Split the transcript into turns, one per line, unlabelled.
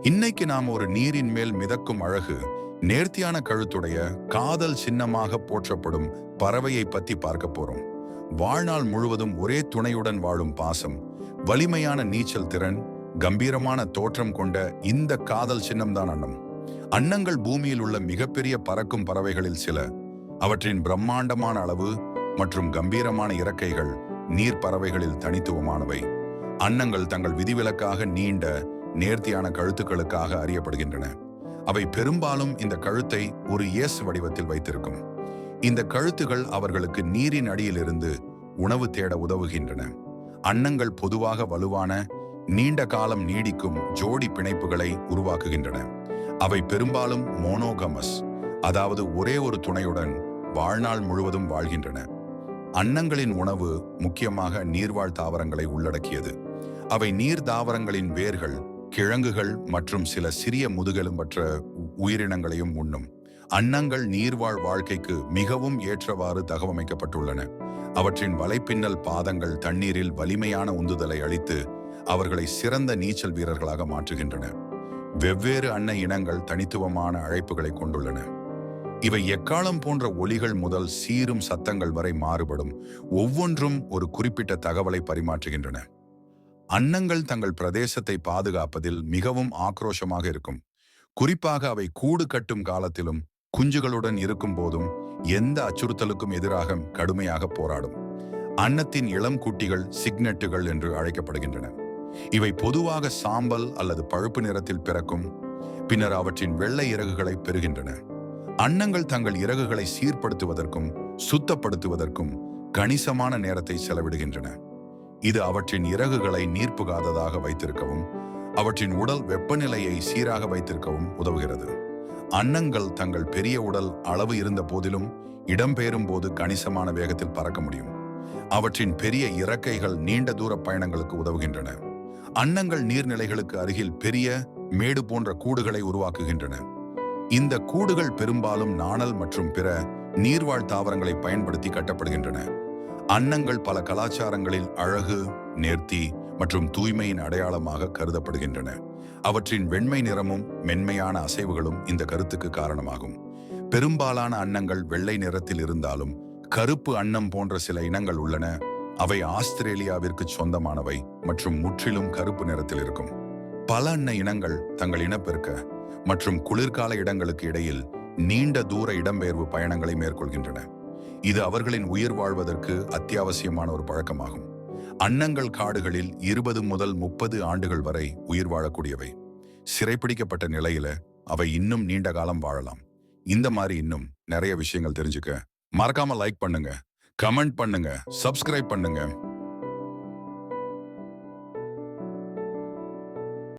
இன்னைக்கு நாம் ஒரு நீரின் மேல் மிதக்கும் அழகு, நேர்த்தியான கழுத்துடைய காதல் சின்னமாக போற்றப்படும் பறவையை பத்தி பார்க்க போறோம். வாழ்நாள் முழுவதும் ஒரே துணையுடன் வாழும் பாசம், வலிமையான நீச்சல் திறன், கம்பீரமான தோற்றம் கொண்ட இந்த காதல் சின்னம்தான் அன்னம். அன்னங்கள் பூமியில் உள்ள மிகப்பெரிய பறக்கும் பறவைகளில் சில. அவற்றின் பிரம்மாண்டமான அளவு மற்றும் கம்பீரமான இறக்கைகள் நீர் பறவைகளில் தனித்துவமானவை. அன்னங்கள் தங்கள் விதிவிலக்காக நீண்ட நேர்த்தியான கழுத்துக்களுக்காக அறியப்படுகின்றன. அவை பெரும்பாலும் இந்த கழுத்தை ஒரு எஸ் வடிவத்தில் வைத்திருக்கும். இந்த கழுத்துகள் அவர்களுக்கு நீரின் அடியிலிருந்து உணவு தேட உதவுகின்றன. அன்னங்கள் பொதுவாக வலுவான, நீண்ட காலம் நீடிக்கும் ஜோடி பிணைப்புகளை உருவாக்குகின்றன. அவை பெரும்பாலும் மோனோகமஸ், அதாவது ஒரே ஒரு துணையுடன் வாழ்நாள் முழுவதும் வாழ்கின்றன. அன்னங்களின் உணவு முக்கியமாக நீர்வாழ் தாவரங்களை உள்ளடக்கியது. அவை நீர் தாவரங்களின் வேர்கள், கிழங்குகள் மற்றும் சில சிறிய முதுகெலும்பற்ற உயிரினங்களையும் உண்ணும். அன்னங்கள் நீர்வாழ் வாழ்க்கைக்கு மிகவும் ஏற்றவாறு தகவமைக்கப்பட்டுள்ளன. அவற்றின் வலைப்பின்னல் பாதங்கள் தண்ணீரில் வலிமையான உந்துதலை அளித்து அவர்களை சிறந்த நீச்சல் வீரர்களாக மாற்றுகின்றன. வெவ்வேறு அன்ன இனங்கள் தனித்துவமான அழைப்புகளை கொண்டுள்ளன. இவை எக்காலம் போன்ற ஒலிகள் முதல் சீரும் சத்தங்கள் வரை மாறுபடும். ஒவ்வொன்றும் ஒரு குறிப்பிட்ட தகவலை பரிமாற்றுகின்றன. அன்னங்கள் தங்கள் பிரதேசத்தை பாதுகாப்பதில் மிகவும் ஆக்ரோஷமாக இருக்கும். குறிப்பாக அவை கூடு கட்டும் காலத்திலும் குஞ்சுகளுடன் இருக்கும் போதும் எந்த அச்சுறுத்தலுக்கும் எதிராக கடுமையாக போராடும். அன்னத்தின் இளம் குட்டிகள் சிக்னெட்டுகள் என்று அழைக்கப்படுகின்றன. இவை பொதுவாக சாம்பல் அல்லது பழுப்பு நிறத்தில் பிறக்கும். பின்னர் அவற்றின் வெள்ளை இறகுகளை பெறுகின்றன. அன்னங்கள் தங்கள் இறகுகளை சீர்படுத்துவதற்கும் சுத்தப்படுத்துவதற்கும் கணிசமான நேரத்தை செலவிடுகின்றன. இது அவற்றின் இறகுகளை நீர்ப்புகாததாக வைத்திருக்கவும் அவற்றின் உடல் வெப்பநிலையை சீராக வைத்திருக்கவும் உதவுகிறது. அன்னங்கள் தங்கள் பெரிய உடல் அளவு இருந்த போதிலும் இடம்பெயரும் போது கணிசமான வேகத்தில் பறக்க முடியும். அவற்றின் பெரிய இறக்கைகள் நீண்ட தூர பயணங்களுக்கு உதவுகின்றன. அன்னங்கள் நீர்நிலைகளுக்கு அருகில் பெரிய மேடு போன்ற கூடுகளை உருவாக்குகின்றன. இந்த கூடுகள் பெரும்பாலும் நாணல் மற்றும் பிற நீர்வாழ் தாவரங்களை பயன்படுத்தி கட்டப்படுகின்றன. அன்னங்கள் பல கலாச்சாரங்களில் அழகு, நேர்த்தி மற்றும் தூய்மையின் அடையாளமாக கருதப்படுகின்றன. அவற்றின் வெண்மை நிறமும் மென்மையான அசைவுகளும் இந்த கருத்துக்கு காரணமாகும். பெரும்பாலான அன்னங்கள் வெள்ளை நிறத்தில் இருந்தாலும் கருப்பு அன்னம் போன்ற சில இனங்கள் உள்ளன. அவை ஆஸ்திரேலியாவிற்கு சொந்தமானவை மற்றும் முற்றிலும் கருப்பு நிறத்தில் இருக்கும். பல அன்ன இனங்கள் தங்கள் இனப்பெருக்க மற்றும் குளிர்கால இடங்களுக்கு இடையில் நீண்ட தூர இடம்பெயர்வு பயணங்களை மேற்கொள்கின்றன. இது அவர்களின் உயிர் வாழ்வதற்கு அத்தியாவசியமான ஒரு பழக்கமாகும். அன்னங்கள் காடுகளில் 20 முதல் 30 ஆண்டுகள் வரை உயிர் வாழக்கூடியவை. சிறைப்பிடிக்கப்பட்ட நிலையில அவை இன்னும் நீண்ட காலம் வாழலாம். இந்த மாதிரி இன்னும் நிறைய விஷயங்கள் தெரிஞ்சுக்க மறக்காம லைக் பண்ணுங்க, கமெண்ட் பண்ணுங்க, சப்ஸ்கிரைப் பண்ணுங்க.